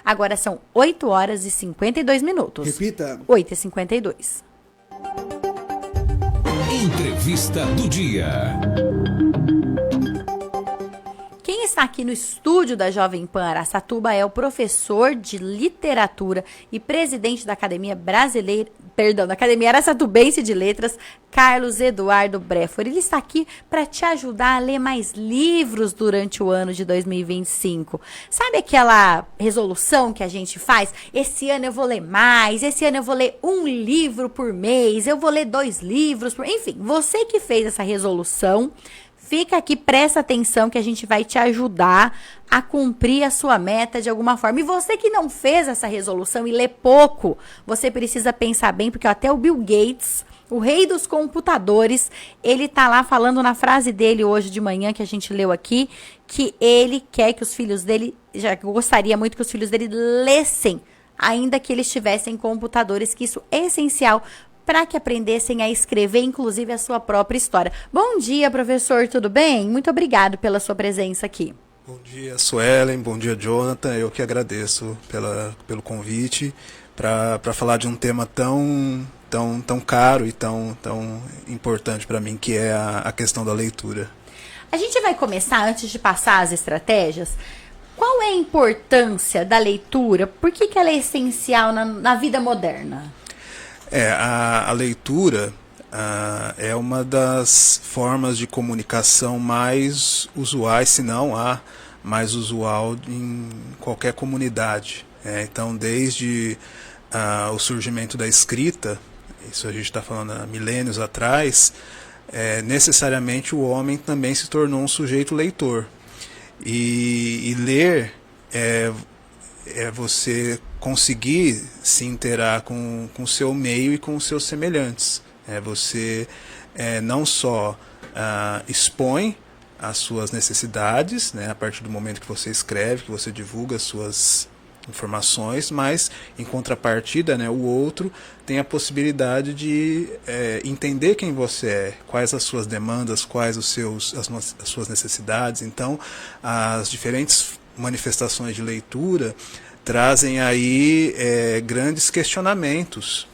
Agora são 8 horas e 52 minutos. Repita. 8h52. Entrevista do dia. Quem está aqui no estúdio da Jovem Pan Araçatuba é o professor de literatura e presidente da Academia Brasileira, da Academia Araçatubense de Letras, Carlos Eduardo Brefor. Ele está aqui para te ajudar a ler mais livros durante o ano de 2025. Sabe aquela resolução que a gente faz? Esse ano eu vou ler mais, esse ano eu vou ler 1 livro por mês, eu vou ler 2 livros por... Enfim, você que fez essa resolução, fica aqui, presta atenção que a gente vai te ajudar a cumprir a sua meta de alguma forma. E você que não fez essa resolução e lê pouco, você precisa pensar bem, porque até o Bill Gates, o rei dos computadores, ele tá lá falando na frase dele hoje de manhã, que a gente leu aqui, que ele quer que os filhos dele, já gostaria muito que os filhos dele lessem, ainda que eles tivessem computadores, que isso é essencial para que aprendessem a escrever, inclusive, a sua própria história. Bom dia, professor, tudo bem? Muito obrigado pela sua presença aqui. Bom dia, Suelen, bom dia, Jonathan. Eu que agradeço pelo convite para falar de um tema tão caro e tão importante para mim, que é a questão da leitura. A gente vai começar, antes de passar as estratégias, qual é a importância da leitura? Por que ela é essencial na vida moderna? A leitura é uma das formas de comunicação mais usuais, se não a mais usual em qualquer comunidade. Então, desde o surgimento da escrita, isso a gente está falando há milênios atrás, necessariamente o homem também se tornou um sujeito leitor. E ler é você conseguir se interar com o seu meio e com os seus semelhantes. Você não só expõe as suas necessidades, a partir do momento que você escreve, que você divulga as suas informações, mas, em contrapartida, o outro tem a possibilidade de entender quem você é, quais as suas demandas, quais as suas necessidades. Então, as diferentes manifestações de leitura trazem aí grandes questionamentos,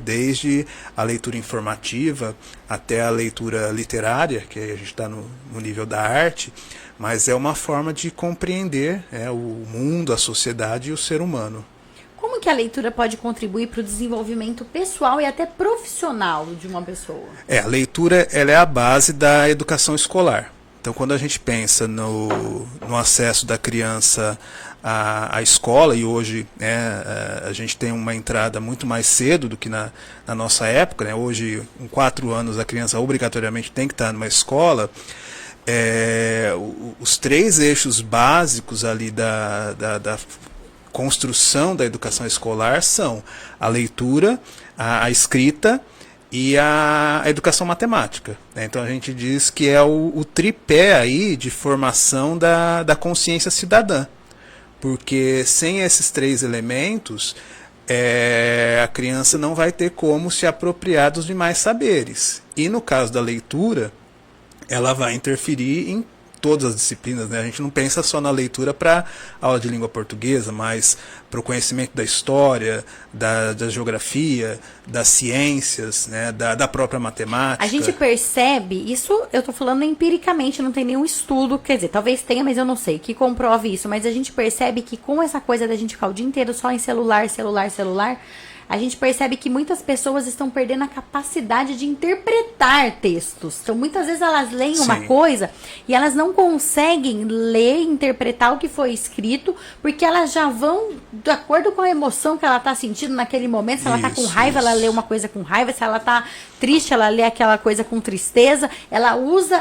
desde a leitura informativa até a leitura literária, que a gente está no nível da arte, mas é uma forma de compreender o mundo, a sociedade e o ser humano. Como que a leitura pode contribuir para o desenvolvimento pessoal e até profissional de uma pessoa? A leitura ela é a base da educação escolar. Então, quando a gente pensa no acesso da criança à escola, e hoje a gente tem uma entrada muito mais cedo do que na nossa época, hoje, com 4 anos, a criança obrigatoriamente tem que estar numa escola. Os 3 eixos básicos ali da construção da educação escolar são a leitura, a escrita e a educação matemática. Então a gente diz que é o tripé aí de formação da consciência cidadã, porque sem esses 3 elementos a criança não vai ter como se apropriar dos demais saberes. E no caso da leitura, ela vai interferir em todas as disciplinas, A gente não pensa só na leitura para aula de língua portuguesa, mas para o conhecimento da história, da geografia, das ciências, da própria matemática. A gente percebe, isso eu estou falando empiricamente, não tem nenhum estudo, quer dizer, talvez tenha, mas eu não sei, que comprove isso, mas a gente percebe que com essa coisa da gente ficar o dia inteiro só em celular, a gente percebe que muitas pessoas estão perdendo a capacidade de interpretar textos. Então, muitas vezes elas leem uma coisa e elas não conseguem ler e interpretar o que foi escrito, porque elas já vão de acordo com a emoção que ela está sentindo naquele momento. Se ela está com raiva, ela lê uma coisa com raiva. Se ela está triste, ela lê aquela coisa com tristeza.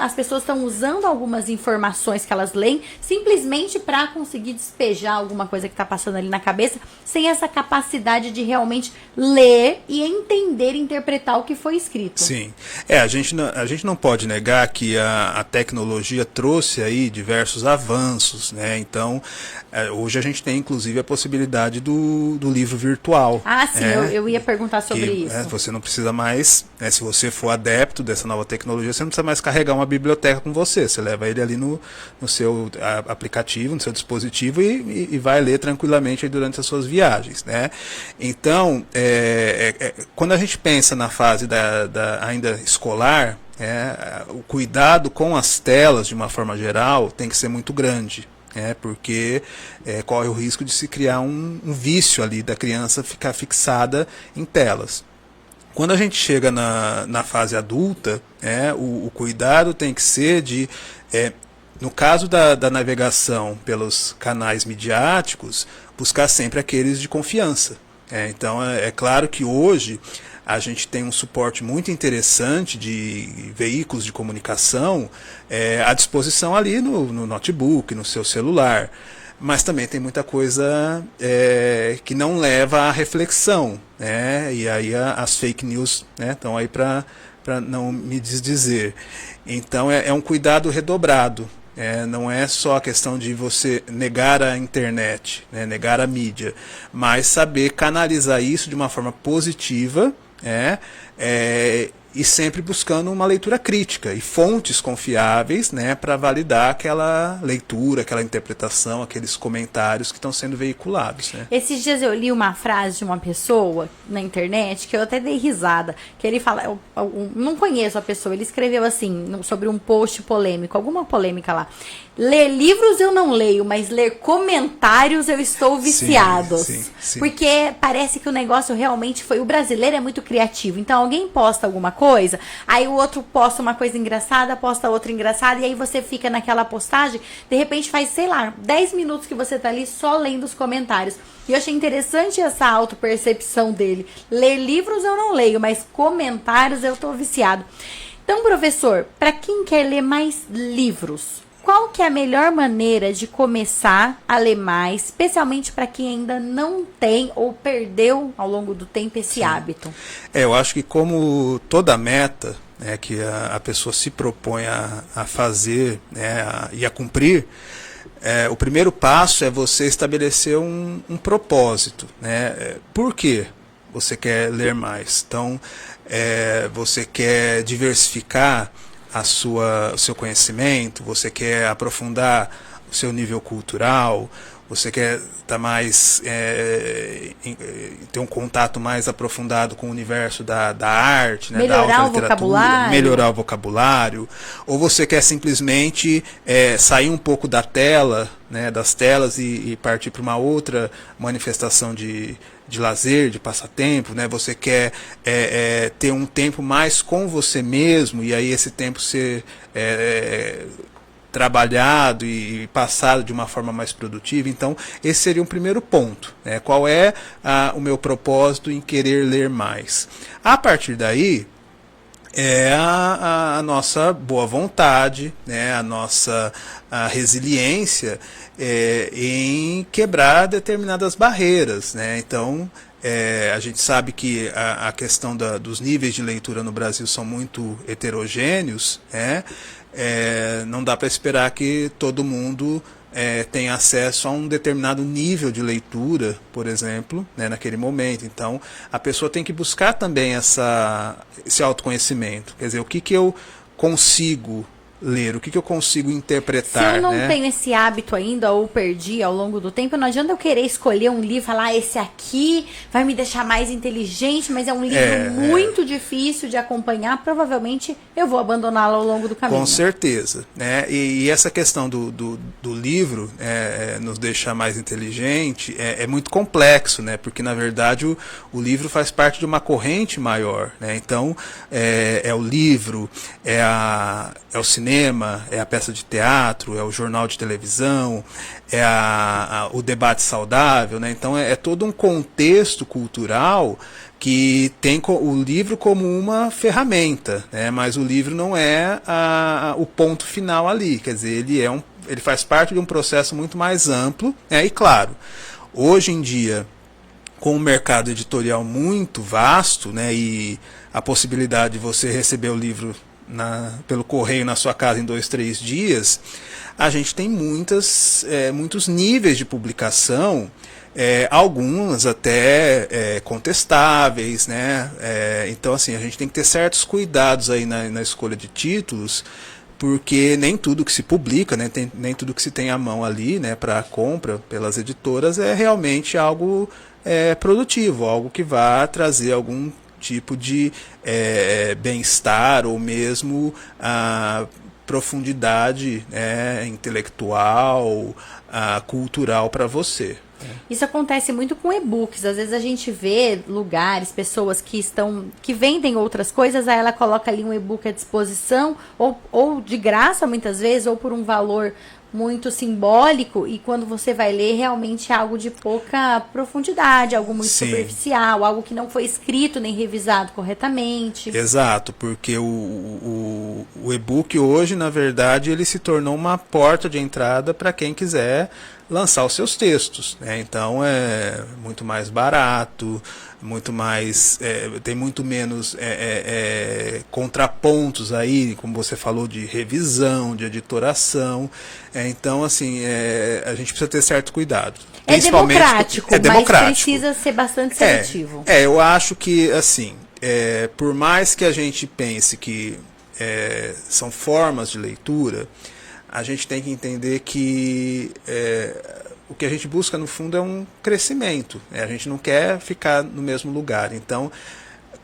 As pessoas estão usando algumas informações que elas leem simplesmente para conseguir despejar alguma coisa que está passando ali na cabeça, sem essa capacidade de realmente ler e entender, interpretar o que foi escrito. Sim. A gente não pode negar que a tecnologia trouxe aí diversos avanços, né? Então, hoje a gente tem inclusive a possibilidade do livro virtual. Ah, sim, eu ia perguntar sobre isso. Você não precisa mais, se você for adepto dessa nova tecnologia, você não precisa mais carregar uma biblioteca com você. Você leva ele ali no seu aplicativo, no seu dispositivo e vai ler tranquilamente aí durante as suas viagens, né? Então, quando a gente pensa na fase ainda escolar, o cuidado com as telas, de uma forma geral, tem que ser muito grande. Porque corre o risco de se criar um vício ali da criança ficar fixada em telas. Quando a gente chega na fase adulta, o cuidado tem que ser de, no caso da navegação pelos canais midiáticos, buscar sempre aqueles de confiança. Então, é claro que hoje a gente tem um suporte muito interessante de veículos de comunicação à disposição ali no notebook, no seu celular. Mas também tem muita coisa que não leva à reflexão, né? E aí as fake news estão aí para não me desdizer. Então é um cuidado redobrado. Não é só a questão de você negar a internet, negar a mídia, mas saber canalizar isso de uma forma positiva, e sempre buscando uma leitura crítica e fontes confiáveis, para validar aquela leitura, aquela interpretação, aqueles comentários que estão sendo veiculados. Esses dias eu li uma frase de uma pessoa na internet que eu até dei risada, que ele fala, eu não conheço a pessoa, ele escreveu assim, sobre um post polêmico, alguma polêmica lá: ler livros eu não leio, mas ler comentários eu estou viciado. Sim. Porque parece que o negócio realmente foi... O brasileiro é muito criativo. Então alguém posta alguma coisa, aí o outro posta uma coisa engraçada, posta outra engraçada, e aí você fica naquela postagem, de repente faz, 10 minutos que você tá ali só lendo os comentários. E eu achei interessante essa autopercepção dele. Ler livros eu não leio, mas comentários eu tô viciado. Então, professor, para quem quer ler mais livros, qual que é a melhor maneira de começar a ler mais, especialmente para quem ainda não tem ou perdeu ao longo do tempo esse hábito? Eu acho que como toda meta que a pessoa se propõe a fazer e a cumprir, o primeiro passo é você estabelecer um propósito. Por que você quer ler mais? Então, você quer diversificar o seu conhecimento, você quer aprofundar o seu nível cultural, você quer estar mais, ter um contato mais aprofundado com o universo da arte, da alta literatura, melhorar o vocabulário, ou você quer simplesmente sair um pouco da tela, das telas e partir para uma outra manifestação de lazer, de passatempo, você quer ter um tempo mais com você mesmo, e aí esse tempo ser trabalhado e passado de uma forma mais produtiva. Então, esse seria um primeiro ponto. Qual é o meu propósito em querer ler mais? A partir daí, a nossa boa vontade, a nossa resiliência em quebrar determinadas barreiras. Então, a gente sabe que a questão dos níveis de leitura no Brasil são muito heterogêneos, não dá para esperar que todo mundo tenha acesso a um determinado nível de leitura, por exemplo, naquele momento. Então, a pessoa tem que buscar também esse autoconhecimento. Quer dizer, o que eu consigo ler, o que eu consigo interpretar. Se eu não tenho esse hábito ainda, ou perdi ao longo do tempo, não adianta eu querer escolher um livro e falar, esse aqui vai me deixar mais inteligente, mas é um livro muito difícil de acompanhar, provavelmente eu vou abandoná-lo ao longo do caminho. Com certeza. E essa questão do livro nos deixar mais inteligente é muito complexo, porque na verdade o livro faz parte de uma corrente maior. Então, é o livro, é o cinema, é a peça de teatro, é o jornal de televisão, é o debate saudável. Então é todo um contexto cultural que tem o livro como uma ferramenta, mas o livro não é o ponto final ali. Quer dizer, ele faz parte de um processo muito mais amplo. E claro, hoje em dia, com um mercado editorial muito vasto, né, e a possibilidade de você receber o livro pelo correio na sua casa em 2, 3 dias, a gente tem muitos níveis de publicação, algumas até contestáveis, né? Então, assim, a gente tem que ter certos cuidados aí na escolha de títulos, porque nem tudo que se publica, né, nem tudo que se tem à mão ali, né, para compra pelas editoras é realmente algo produtivo, algo que vá trazer algum tipo de bem-estar ou mesmo profundidade intelectual, cultural para você. Isso acontece muito com e-books. Às vezes a gente vê lugares, pessoas que vendem outras coisas, aí ela coloca ali um e-book à disposição, ou de graça muitas vezes, ou por um valor muito simbólico, e quando você vai ler, realmente é algo de pouca profundidade, algo muito superficial, algo que não foi escrito nem revisado corretamente. Exato, porque o e-book hoje, na verdade, ele se tornou uma porta de entrada para quem quiser lançar os seus textos, né? Então é muito mais barato, muito mais tem muito menos contrapontos aí, como você falou, de revisão, de editoração. Então, assim, a gente precisa ter certo cuidado. É democrático, mas precisa ser bastante seletivo. Eu acho que, assim, por mais que a gente pense que são formas de leitura, a gente tem que entender que o que a gente busca, no fundo, é um crescimento. A gente não quer ficar no mesmo lugar. Então,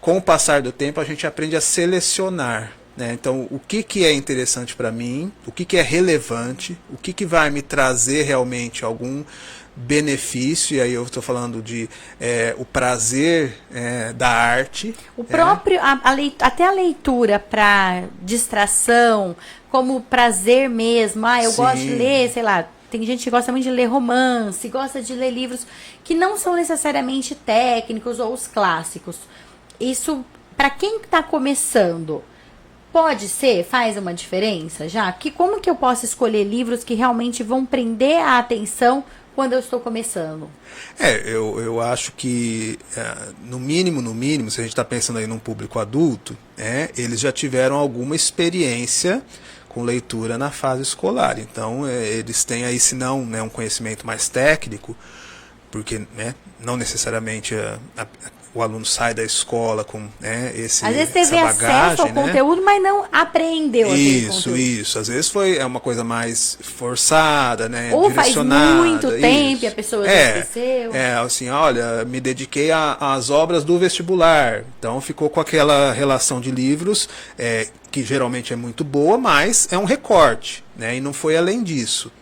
com o passar do tempo, a gente aprende a selecionar, né? Então, o que é interessante para mim, o que é relevante, o que vai me trazer realmente algum benefício, e aí eu estou falando de o prazer da arte. O próprio, até a leitura para distração, como prazer mesmo. Eu gosto de ler, sei lá, tem gente que gosta muito de ler romance, gosta de ler livros que não são necessariamente técnicos ou os clássicos. Isso, para quem está começando, pode ser, faz uma diferença já? Como que eu posso escolher livros que realmente vão prender a atenção quando eu estou começando? Eu acho que, no mínimo, se a gente está pensando aí num público adulto, eles já tiveram alguma experiência com leitura na fase escolar. Então, eles têm aí, se não um conhecimento mais técnico, porque não necessariamente o aluno sai da escola com essa bagagem. Às vezes teve acesso ao conteúdo, mas não aprendeu aquele conteúdo. Isso. Às vezes é uma coisa mais forçada, ou direcionada. Faz muito tempo e a pessoa já esqueceu. Assim, olha, me dediquei às obras do vestibular. Então ficou com aquela relação de livros, que geralmente é muito boa, mas é um recorte, e não foi além disso.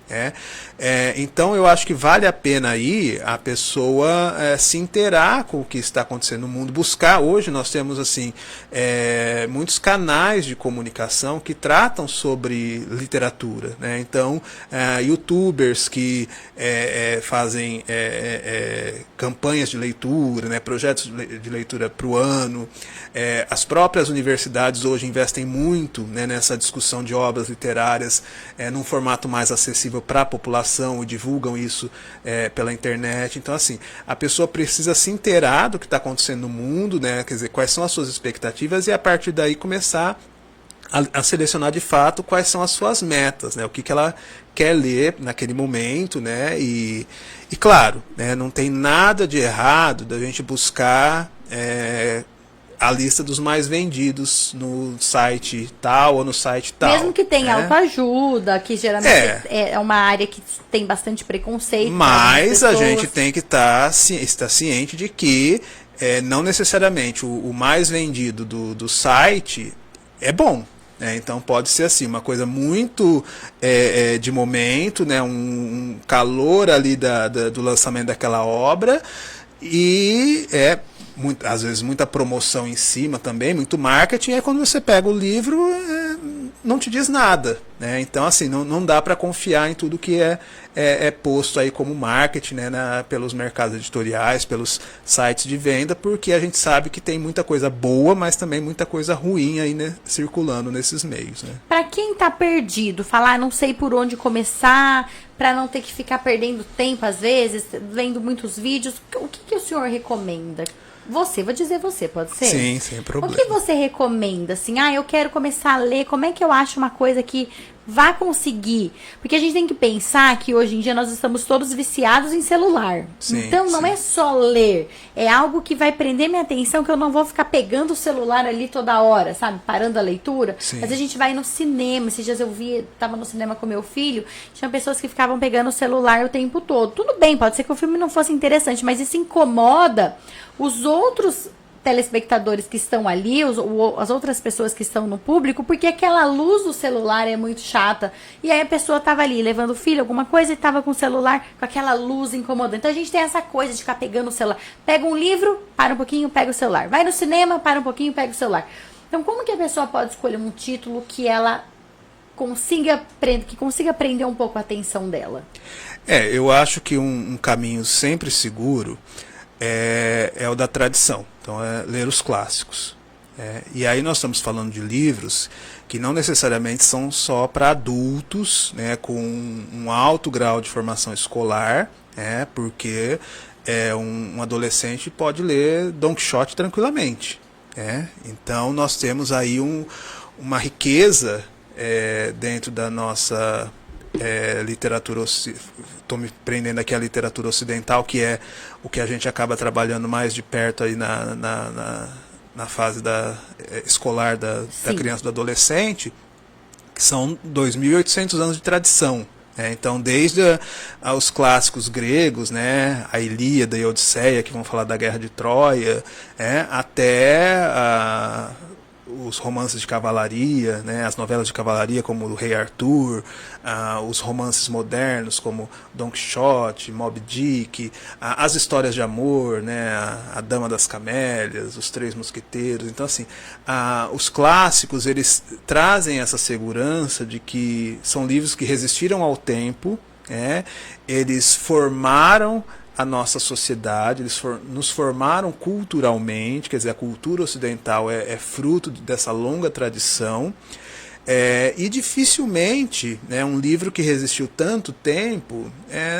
Então eu acho que vale a pena aí a pessoa se inteirar com o que está acontecendo no mundo, buscar. Hoje nós temos assim muitos canais de comunicação que tratam sobre literatura, então youtubers que fazem campanhas de leitura, projetos de leitura para o ano, as próprias universidades hoje investem muito nessa discussão de obras literárias num formato mais acessível para a população e divulgam isso pela internet. Então, assim, a pessoa precisa se inteirar do que está acontecendo no mundo, quer dizer, quais são as suas expectativas, e a partir daí começar a selecionar de fato quais são as suas metas, o que ela quer ler naquele momento, e claro, não tem nada de errado da gente buscar a lista dos mais vendidos no site tal ou no site tal. Mesmo que tenha autoajuda, que geralmente é uma área que tem bastante preconceito. Mas a gente tem que estar ciente de que não necessariamente o mais vendido do site é bom. Então pode ser assim, uma coisa muito de momento, um calor ali do lançamento daquela obra, e às vezes muita promoção em cima também, muito marketing, e aí quando você pega o livro, não te diz nada. Então, assim, não dá para confiar em tudo que é posto aí como marketing, pelos mercados editoriais, pelos sites de venda, porque a gente sabe que tem muita coisa boa, mas também muita coisa ruim aí, circulando nesses meios. Para quem está perdido, falar, não sei por onde começar, para não ter que ficar perdendo tempo, às vezes, vendo muitos vídeos, o que o senhor recomenda? Você, vou dizer você, pode ser? Sim, sem problema. O que você recomenda, assim? Eu quero começar a ler, como é que eu acho uma coisa que vá conseguir? Porque a gente tem que pensar que hoje em dia nós estamos todos viciados em celular. Sim, então, não é só ler, é algo que vai prender minha atenção, que eu não vou ficar pegando o celular ali toda hora, sabe? Parando a leitura. Sim. Mas a gente vai no cinema, esses dias eu tava no cinema com meu filho, tinha pessoas que ficavam pegando o celular o tempo todo. Tudo bem, pode ser que o filme não fosse interessante, mas isso incomoda os outros telespectadores que estão ali, as outras pessoas que estão no público, porque aquela luz do celular é muito chata. E aí a pessoa tava ali levando o filho, alguma coisa, e tava com o celular com aquela luz incomodando. Então a gente tem essa coisa de ficar pegando o celular. Pega um livro, para um pouquinho, pega o celular. Vai no cinema, para um pouquinho, pega o celular. Então como que a pessoa pode escolher um título que ela consiga prender um pouco a atenção dela? Eu acho que um caminho sempre seguro é o da tradição. Então, é ler os clássicos. E aí nós estamos falando de livros que não necessariamente são só para adultos, né, com um alto grau de formação escolar, porque um adolescente pode ler Don Quixote tranquilamente. Então, nós temos aí uma riqueza dentro da nossa literatura, estou me prendendo aqui à literatura ocidental, que é o que a gente acaba trabalhando mais de perto aí na fase escolar da criança e do adolescente, que são 2.800 anos de tradição. Então, desde os clássicos gregos, né, a Ilíada e a Odisseia, que vão falar da Guerra de Troia, até os romances de cavalaria, né, as novelas de cavalaria como o Rei Arthur, os romances modernos como Don Quixote, Moby Dick, as histórias de amor, né, a Dama das Camélias, os Três Mosqueteiros. Então, assim, os clássicos, eles trazem essa segurança de que são livros que resistiram ao tempo, eles formaram a nossa sociedade, eles nos formaram culturalmente, quer dizer, a cultura ocidental é fruto dessa longa tradição, e dificilmente, né, um livro que resistiu tanto tempo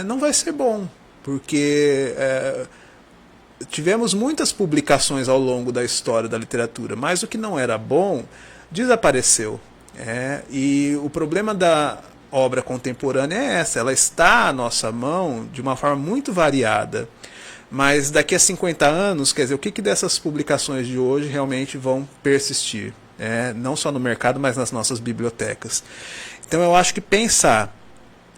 não vai ser bom, porque tivemos muitas publicações ao longo da história da literatura, mas o que não era bom desapareceu. E o problema da obra contemporânea é essa, ela está à nossa mão de uma forma muito variada, mas daqui a 50 anos, quer dizer, o que dessas publicações de hoje realmente vão persistir, não só no mercado, mas nas nossas bibliotecas. Então eu acho que pensar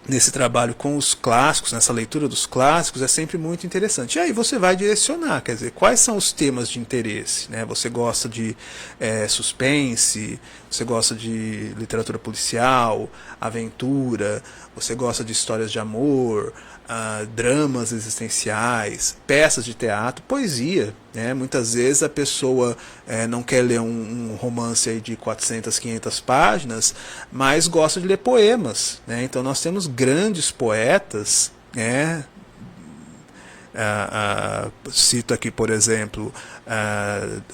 nesse trabalho com os clássicos, nessa leitura dos clássicos, é sempre muito interessante. E aí você vai direcionar, quer dizer, quais são os temas de interesse, né? Você gosta de suspense, você gosta de literatura policial, aventura, você gosta de histórias de amor, dramas existenciais, peças de teatro, poesia, né? Muitas vezes a pessoa não quer ler um romance aí de 400, 500 páginas, mas gosta de ler poemas, né? Então nós temos grandes poetas, né? Cito aqui, por exemplo,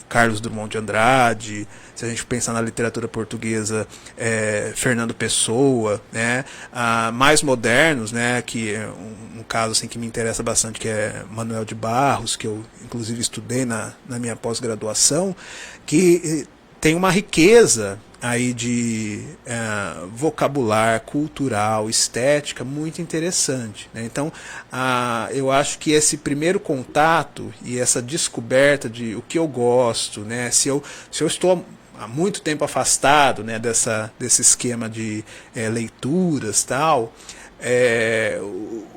Carlos Drummond de Andrade. Se a gente pensar na literatura portuguesa, Fernando Pessoa, né? Mais modernos, né? Que é um caso assim, que me interessa bastante, que é Manuel de Barros, que eu inclusive estudei na minha pós-graduação, que tem uma riqueza aí de vocabular, cultural, estética muito interessante, né? Então, eu acho que esse primeiro contato e essa descoberta de o que eu gosto, né? Se eu estou há muito tempo afastado, né, desse esquema de leituras, tal,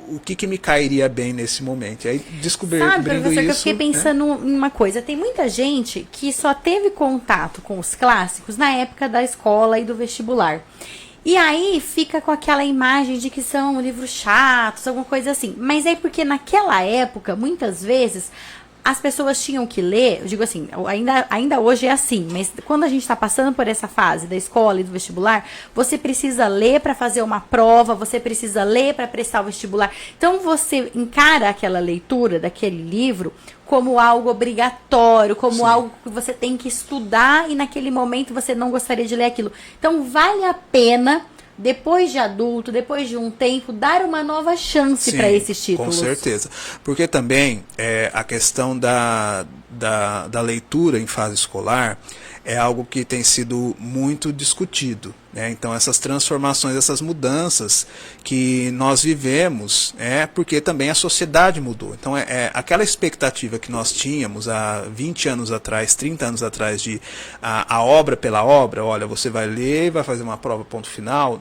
o que me cairia bem nesse momento? E aí, descobrindo Sabe, professor, isso, que eu fiquei pensando em uma coisa. Tem muita gente que só teve contato com os clássicos na época da escola e do vestibular. E aí fica com aquela imagem de que são livros chatos, alguma coisa assim. Mas é porque naquela época, muitas vezes, as pessoas tinham que ler, eu digo assim, ainda hoje é assim, mas quando a gente está passando por essa fase da escola e do vestibular, você precisa ler para fazer uma prova, você precisa ler para prestar o vestibular. Então você encara aquela leitura daquele livro como algo obrigatório, como Sim. algo que você tem que estudar e naquele momento você não gostaria de ler aquilo. Então vale a pena depois de adulto, depois de um tempo, dar uma nova chance para esses títulos. Com certeza. Porque também a questão da leitura em fase escolar é algo que tem sido muito discutido, né? Então essas transformações, essas mudanças que nós vivemos, porque também a sociedade mudou. Então aquela expectativa que nós tínhamos há 20 anos atrás, 30 anos atrás, de a obra pela obra, olha, você vai ler, vai fazer uma prova, ponto final,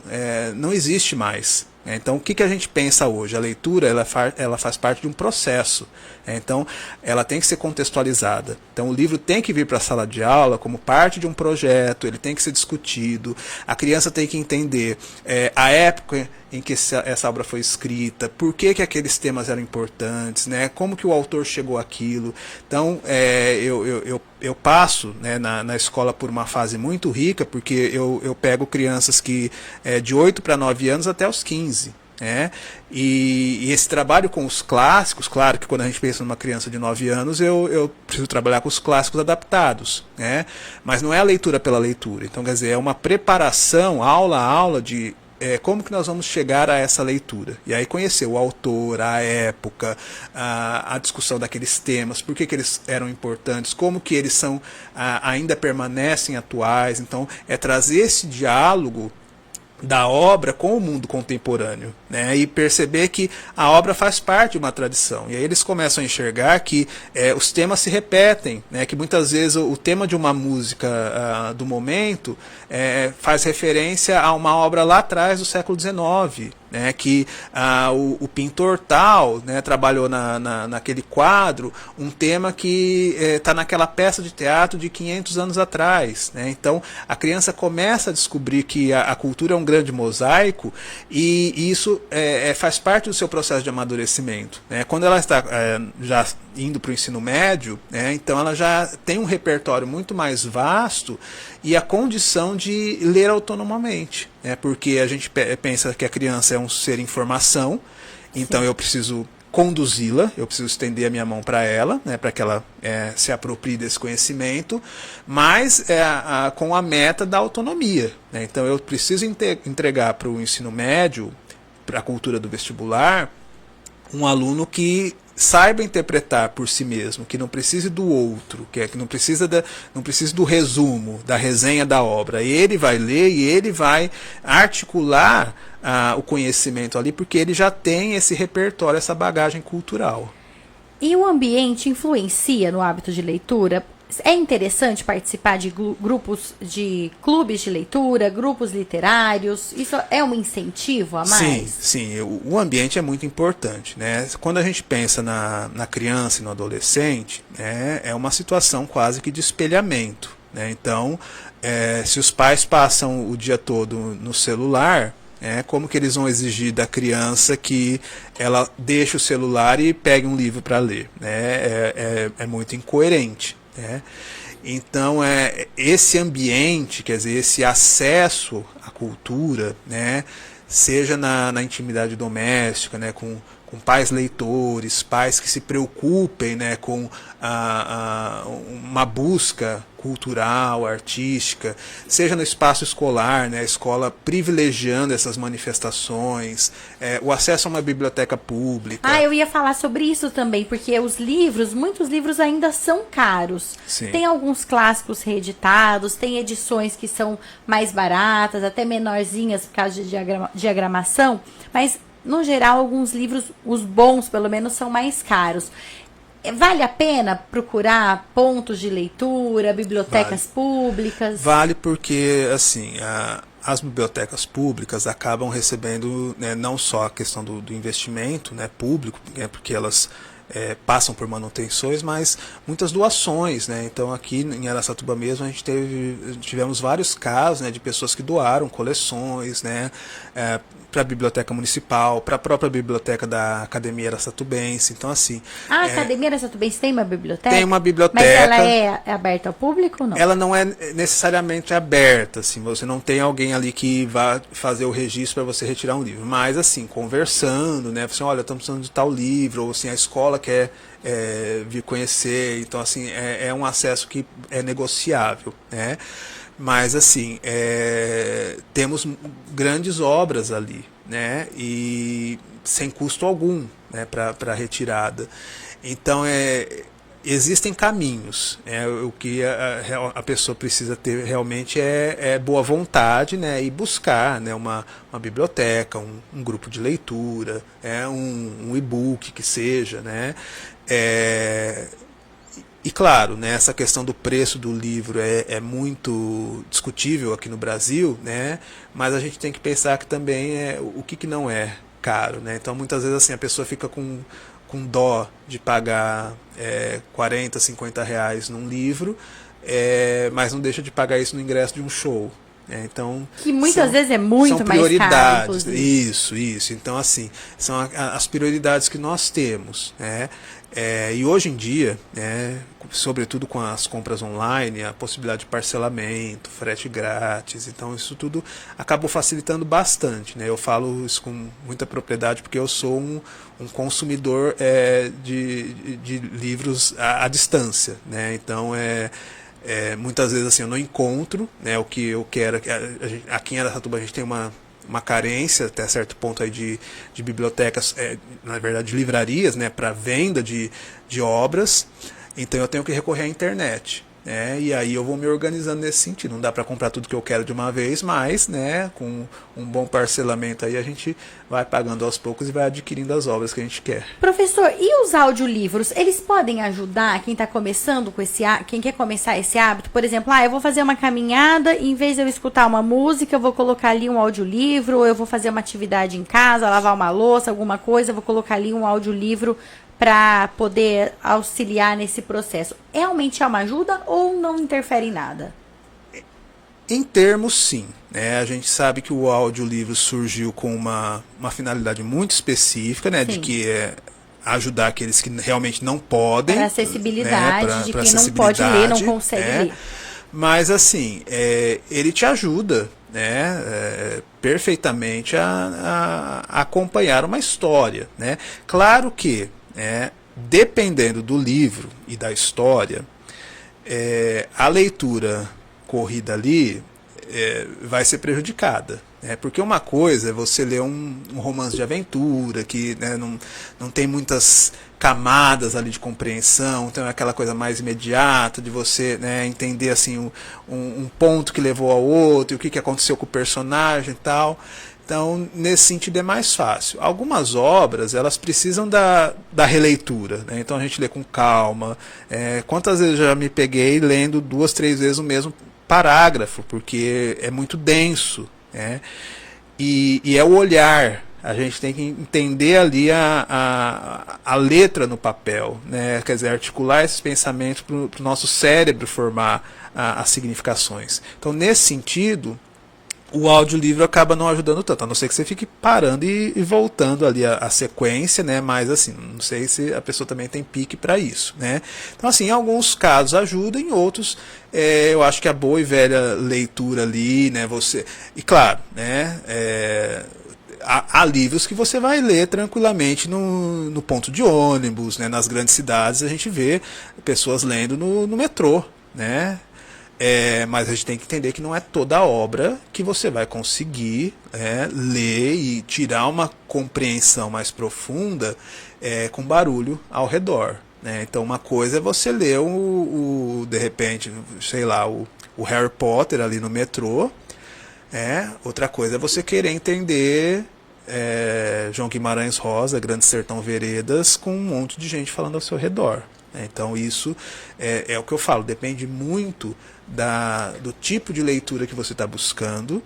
não existe mais. Então, o que a gente pensa hoje? A leitura ela faz parte de um processo. Então, ela tem que ser contextualizada. Então, o livro tem que vir para a sala de aula como parte de um projeto, ele tem que ser discutido, a criança tem que entender a época em que essa obra foi escrita, por que aqueles temas eram importantes, né? Como que o autor chegou àquilo. Então, eu passo, né, na escola por uma fase muito rica, porque eu pego crianças que de 8 para 9 anos até os 15. E esse trabalho com os clássicos, claro que quando a gente pensa numa criança de 9 anos, eu preciso trabalhar com os clássicos adaptados, mas não é a leitura pela leitura. Então, quer dizer, é uma preparação, aula a aula, de como que nós vamos chegar a essa leitura. E aí conhecer o autor, a época, a discussão daqueles temas, por que eles eram importantes, como que eles são, ainda permanecem atuais. Então, é trazer esse diálogo da obra com o mundo contemporâneo, né? E perceber que a obra faz parte de uma tradição. E aí eles começam a enxergar que os temas se repetem, né? Que muitas vezes o tema de uma música do momento faz referência a uma obra lá atrás do século XIX, né? Que o pintor tal, né, trabalhou naquele quadro um tema que está naquela peça de teatro de 500 anos atrás, né? Então a criança começa a descobrir que a cultura é um grande mosaico, e isso faz parte do seu processo de amadurecimento, né? Quando ela está já indo para o ensino médio, então ela já tem um repertório muito mais vasto e a condição de ler autonomamente, né? Porque a gente pensa que a criança é um ser em formação, então eu preciso conduzi-la, eu preciso estender a minha mão para ela, né, para que ela se aproprie desse conhecimento, mas com a meta da autonomia, né? Então eu preciso entregar para o ensino médio, para a cultura do vestibular, um aluno que saiba interpretar por si mesmo, que não precise do outro, que não precise do resumo, da resenha da obra. Ele vai ler e ele vai articular o conhecimento ali, porque ele já tem esse repertório, essa bagagem cultural. E o ambiente influencia no hábito de leitura? É interessante participar de grupos, de clubes de leitura, grupos literários? Isso é um incentivo a mais? Sim, o ambiente é muito importante, né? Quando a gente pensa na criança e no adolescente, é uma situação quase que de espelhamento, né? Então, se os pais passam o dia todo no celular, como que eles vão exigir da criança que ela deixe o celular e pegue um livro para ler, né? É muito incoerente. Então esse ambiente, quer dizer, esse acesso à cultura, né, seja na intimidade doméstica, né, com pais leitores, pais que se preocupem, né, com uma busca cultural, artística, seja no espaço escolar, né, a escola privilegiando essas manifestações, o acesso a uma biblioteca pública. Eu ia falar sobre isso também, porque muitos livros ainda são caros. Sim. Tem alguns clássicos reeditados, tem edições que são mais baratas, até menorzinhas por causa de diagramação, mas no geral alguns livros, os bons pelo menos, são mais caros. Vale a pena procurar pontos de leitura, bibliotecas públicas? Vale, porque assim, as bibliotecas públicas acabam recebendo, né, não só a questão do investimento, né, público, porque elas passam por manutenções, mas muitas doações, né? Então aqui em Araçatuba mesmo a gente tivemos vários casos, né, de pessoas que doaram coleções, né, para a biblioteca municipal, para a própria biblioteca da Academia Araçatubense. Então assim, a Academia Araçatubense tem uma biblioteca? Tem uma biblioteca. Mas ela é aberta ao público ou não? Ela não é necessariamente aberta, assim, você não tem alguém ali que vá fazer o registro para você retirar um livro, mas assim, conversando, né, assim, olha, estamos precisando de tal livro, ou assim, a escola quer vir conhecer, então assim, é um acesso que é negociável, né? Mas assim, temos grandes obras ali, né? E sem custo algum, né, para retirada. Então existem caminhos. O que a pessoa precisa ter realmente é boa vontade, né, e buscar, né, uma biblioteca, um grupo de leitura, um e-book que seja, né. E claro, né, essa questão do preço do livro é muito discutível aqui no Brasil, né, mas a gente tem que pensar que também o que não é caro, né? Então muitas vezes assim, a pessoa fica com dó de pagar 40, 50 reais num livro, mas não deixa de pagar isso no ingresso de um show. Então, que muitas vezes é muito mais caro, inclusive. Isso. Então, assim, são as prioridades que nós temos, né? E hoje em dia, sobretudo com as compras online, a possibilidade de parcelamento, frete grátis, então isso tudo acabou facilitando bastante, né? Eu falo isso com muita propriedade porque eu sou um consumidor de livros à distância, né? Então, muitas vezes assim, eu não encontro, né, o que eu quero. Aqui em Araçatuba a gente tem uma carência até certo ponto aí de bibliotecas, na verdade de livrarias, né, para venda de obras. Então eu tenho que recorrer à internet. E aí eu vou me organizando nesse sentido. Não dá para comprar tudo que eu quero de uma vez, mas, né, com um bom parcelamento aí a gente vai pagando aos poucos e vai adquirindo as obras que a gente quer. Professor, e os audiolivros, eles podem ajudar quem está começando com quem quer começar esse hábito? Por exemplo, eu vou fazer uma caminhada e em vez de eu escutar uma música, eu vou colocar ali um audiolivro, ou eu vou fazer uma atividade em casa, lavar uma louça, alguma coisa, eu vou colocar ali um audiolivro para poder auxiliar nesse processo. Realmente é uma ajuda ou não interfere em nada? Em termos, sim. A gente sabe que o audiolivro surgiu com uma finalidade muito específica, né, de que ajudar aqueles que realmente não podem. Para acessibilidade, né, de quem não pode ler, não consegue ler. Mas, assim, ele te ajuda, né, perfeitamente a acompanhar uma história, né? Claro que, dependendo do livro e da história, a leitura corrida ali vai ser prejudicada. Porque uma coisa é você ler um romance de aventura, que, né, não tem muitas camadas ali de compreensão, então é aquela coisa mais imediata de você, né, entender assim, um ponto que levou ao outro, e o que aconteceu com o personagem e tal. Então, nesse sentido é mais fácil. Algumas obras, elas precisam da releitura, né? Então a gente lê com calma. Quantas vezes eu já me peguei lendo 2, 3 vezes o mesmo parágrafo, porque é muito denso, né? E é o olhar. A gente tem que entender ali a letra no papel, né? Quer dizer, articular esses pensamentos para o nosso cérebro formar as significações. Então, nesse sentido, o audiolivro acaba não ajudando tanto, a não ser que você fique parando e voltando ali a sequência, né? Mas assim, não sei se a pessoa também tem pique para isso, né? Então, assim, em alguns casos ajuda, em outros eu acho que a boa e velha leitura ali, né? E claro, né? Há livros que você vai ler tranquilamente no ponto de ônibus, né? Nas grandes cidades a gente vê pessoas lendo no metrô, né? Mas a gente tem que entender que não é toda a obra que você vai conseguir ler e tirar uma compreensão mais profunda com barulho ao redor, né? Então uma coisa é você ler de repente, sei lá, o Harry Potter ali no metrô, outra coisa é você querer entender João Guimarães Rosa, Grande Sertão Veredas, com um monte de gente falando ao seu redor. Então isso é o que eu falo, depende muito do tipo de leitura que você está buscando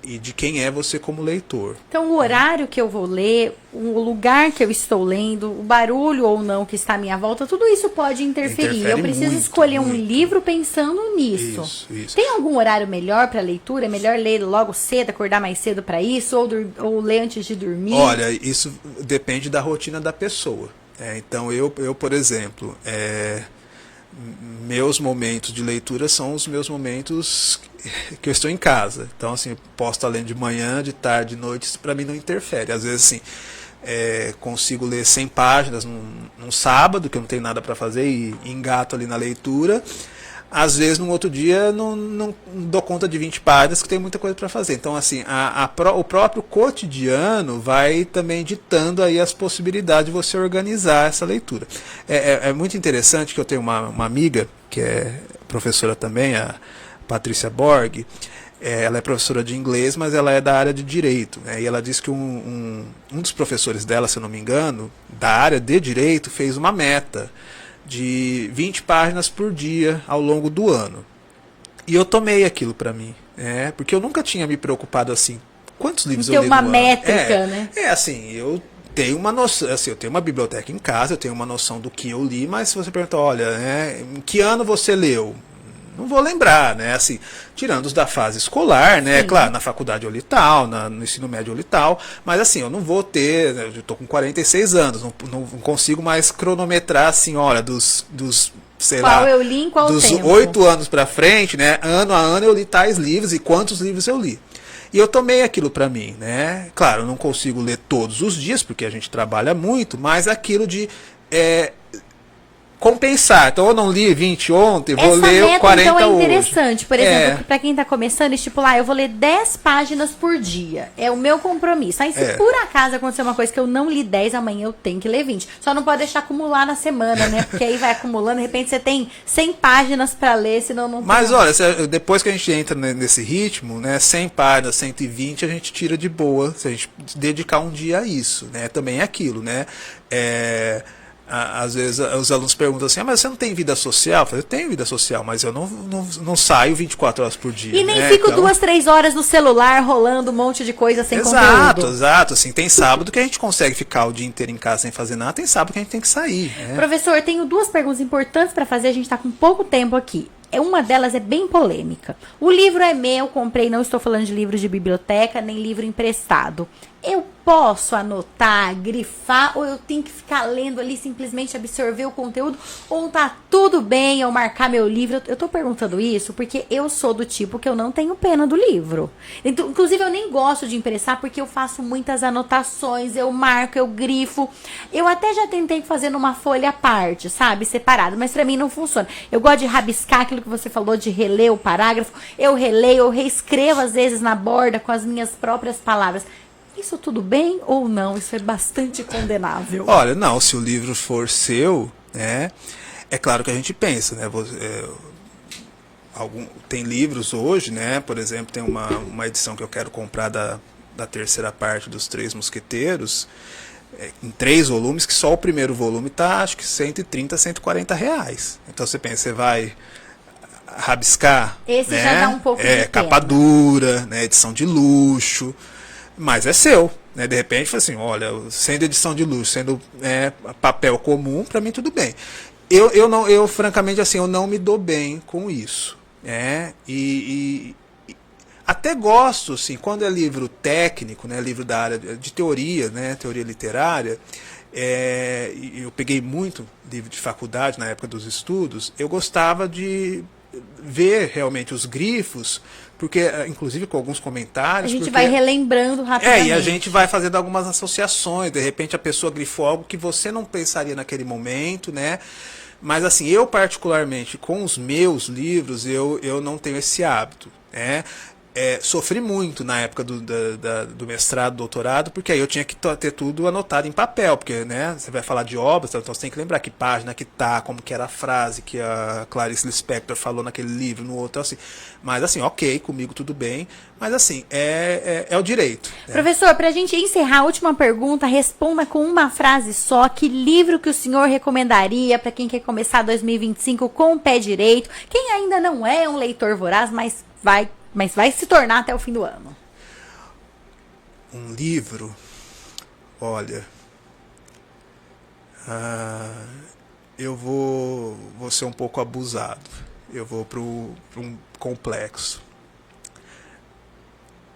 e de quem é você como leitor. Então o horário que eu vou ler, o lugar que eu estou lendo, o barulho ou não que está à minha volta, tudo isso pode interferir. Eu preciso escolher um livro pensando nisso. Isso. Tem algum horário melhor para leitura? É melhor ler logo cedo, acordar mais cedo para isso? Ou ler antes de dormir? Olha, isso depende da rotina da pessoa. Então eu, por exemplo, meus momentos de leitura são os meus momentos que eu estou em casa. Então, assim, eu posso estar lendo de manhã, de tarde, de noite, isso para mim não interfere. Às vezes, assim, consigo ler 100 páginas num sábado, que eu não tenho nada para fazer, e engato ali na leitura. às vezes, no outro dia, não dou conta de 20 páginas, que tem muita coisa para fazer. Então, assim, o próprio cotidiano vai também ditando aí as possibilidades de você organizar essa leitura. É muito interessante que eu tenho uma amiga, que é professora também, a Patrícia Borg. Ela é professora de inglês, mas ela é da área de direito, né? E ela disse que um dos professores dela, se eu não me engano, da área de direito, fez uma meta de 20 páginas por dia ao longo do ano. E eu tomei aquilo para mim, porque eu nunca tinha me preocupado assim, quantos livros eu li no ano. Tem uma métrica, né? Assim, eu tenho uma noção, assim, eu tenho uma biblioteca em casa, eu tenho uma noção do que eu li, mas se você perguntar, olha, em que ano você leu? Não vou lembrar, né? Assim, tirando os da fase escolar, né? Sim. Claro, na faculdade eu li tal, no ensino médio eu li tal, mas assim, eu não vou ter, eu estou com 46 anos, não consigo mais cronometrar assim, olha, dos sei qual lá, eu li em qual dos tempo? 8 anos para frente, né? Ano a ano eu li tais livros e quantos livros eu li. E eu tomei aquilo para mim, né? Claro, eu não consigo ler todos os dias, porque a gente trabalha muito, mas aquilo de compensar. Então eu não li 20 ontem, vou ler 40 então é hoje. Interessante, por exemplo, para quem está começando, estipular, eu vou ler 10 páginas por dia. É o meu compromisso. Aí se por acaso acontecer uma coisa que eu não li 10, amanhã eu tenho que ler 20. Só não pode deixar acumular na semana, né? Porque aí vai acumulando, de repente você tem 100 páginas para ler, senão não tem. Mas olha, depois que a gente entra nesse ritmo, né, 100 páginas, 120, a gente tira de boa, se a gente dedicar um dia a isso, né? Também é aquilo, né? Às vezes os alunos perguntam assim, mas você não tem vida social? Eu falo, eu tenho vida social, mas eu não saio 24 horas por dia. E nem fico 2, 3 horas no celular rolando um monte de coisa sem conteúdo. Exato. Assim, tem sábado que a gente consegue ficar o dia inteiro em casa sem fazer nada, tem sábado que a gente tem que sair. Né? Professor, eu tenho 2 perguntas importantes para fazer, a gente está com pouco tempo aqui. Uma delas é bem polêmica. O livro é meu, comprei, não estou falando de livros de biblioteca, nem livro emprestado. Eu posso anotar, grifar, ou eu tenho que ficar lendo ali, simplesmente absorver o conteúdo, ou tá tudo bem eu marcar meu livro? Eu tô perguntando isso porque eu sou do tipo que eu não tenho pena do livro. Então, inclusive, eu nem gosto de emprestar porque eu faço muitas anotações, eu marco, eu grifo. Eu até já tentei fazer numa folha à parte, sabe, separado, mas pra mim não funciona. Eu gosto de rabiscar aquilo que você falou, de reler o parágrafo. Eu releio, eu reescrevo às vezes na borda com as minhas próprias palavras. Isso tudo bem ou não? Isso é bastante condenável. Olha, não, se o livro for seu, né, é claro que a gente pensa, né, tem livros hoje, né, por exemplo, tem uma edição que eu quero comprar da terceira parte dos Três Mosqueteiros, em 3 volumes, que só o primeiro volume tá, acho que 130, 140 reais. Então você pensa, você vai rabiscar, esse né, já dá um pouco de capa dura, né, edição de luxo, mas é seu, né? De repente, assim, olha, sendo edição de luxo, sendo papel comum, para mim tudo bem. Eu francamente, assim, eu não me dou bem com isso, né? E até gosto, assim, quando é livro técnico, né? Livro da área de teoria, né? Teoria literária. Eu peguei muito livro de faculdade na época dos estudos. Eu gostava de ver realmente os grifos, porque inclusive com alguns comentários. A gente vai relembrando rapidamente. E a gente vai fazendo algumas associações. De repente a pessoa grifou algo que você não pensaria naquele momento, né? Mas assim, eu particularmente com os meus livros, eu não tenho esse hábito, né? Sofri muito na época do mestrado, doutorado, porque aí eu tinha que ter tudo anotado em papel, porque, né, você vai falar de obras, então você tem que lembrar que página que tá, como que era a frase que a Clarice Lispector falou naquele livro, no outro, assim. Mas assim, ok, comigo tudo bem, mas assim, é o direito. Né? Professor, pra gente encerrar, a última pergunta, responda com uma frase só, que livro que o senhor recomendaria para quem quer começar 2025 com o pé direito, quem ainda não é um leitor voraz, mas vai se tornar até o fim do ano? Um livro, olha, eu vou ser um pouco abusado. Eu vou para um complexo.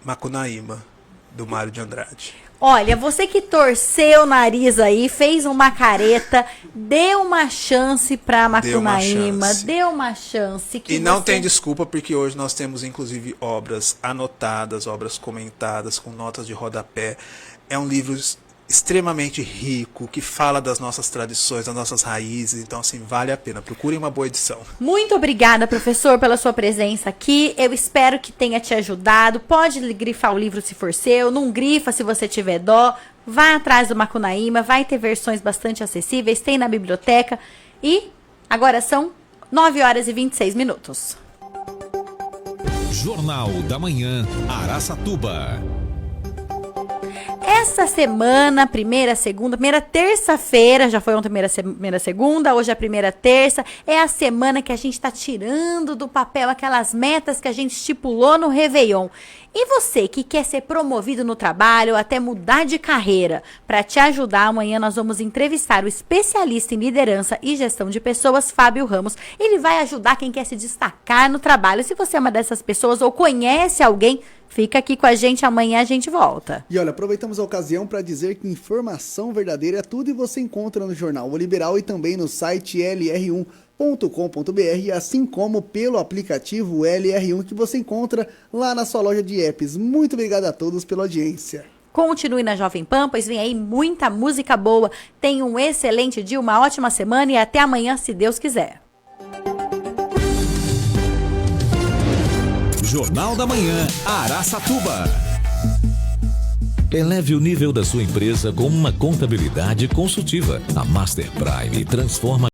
Macunaíma, do Mário de Andrade. Olha, você que torceu o nariz aí, fez uma careta, dê uma chance pra Macunaíma, dê uma chance. E não tem desculpa, porque hoje nós temos inclusive obras anotadas, obras comentadas, com notas de rodapé. É um livro extremamente rico, que fala das nossas tradições, das nossas raízes. Então, assim, vale a pena. Procurem uma boa edição. Muito obrigada, professor, pela sua presença aqui. Eu espero que tenha te ajudado. Pode grifar o livro se for seu, não grifa se você tiver dó. Vá atrás do Macunaíma, vai ter versões bastante acessíveis, tem na biblioteca. E agora são 9h26. Jornal da Manhã, Araçatuba. Essa semana, primeira terça-feira, já foi ontem primeira segunda, hoje é a primeira terça, é a semana que a gente tá tirando do papel aquelas metas que a gente estipulou no Réveillon. E você que quer ser promovido no trabalho ou até mudar de carreira, para te ajudar, amanhã nós vamos entrevistar o especialista em liderança e gestão de pessoas, Fábio Ramos. Ele vai ajudar quem quer se destacar no trabalho. Se você é uma dessas pessoas ou conhece alguém, fica aqui com a gente, amanhã a gente volta. E olha, aproveitamos a ocasião para dizer que informação verdadeira é tudo e você encontra no Jornal O Liberal e também no site lr1.com.br, assim como pelo aplicativo LR1 que você encontra lá na sua loja de apps. Muito obrigado a todos pela audiência. Continue na Jovem Pan, pois vem aí muita música boa. Tenha um excelente dia, uma ótima semana e até amanhã, se Deus quiser. Jornal da Manhã, Araçatuba. Eleve o nível da sua empresa com uma contabilidade consultiva. A Master Prime transforma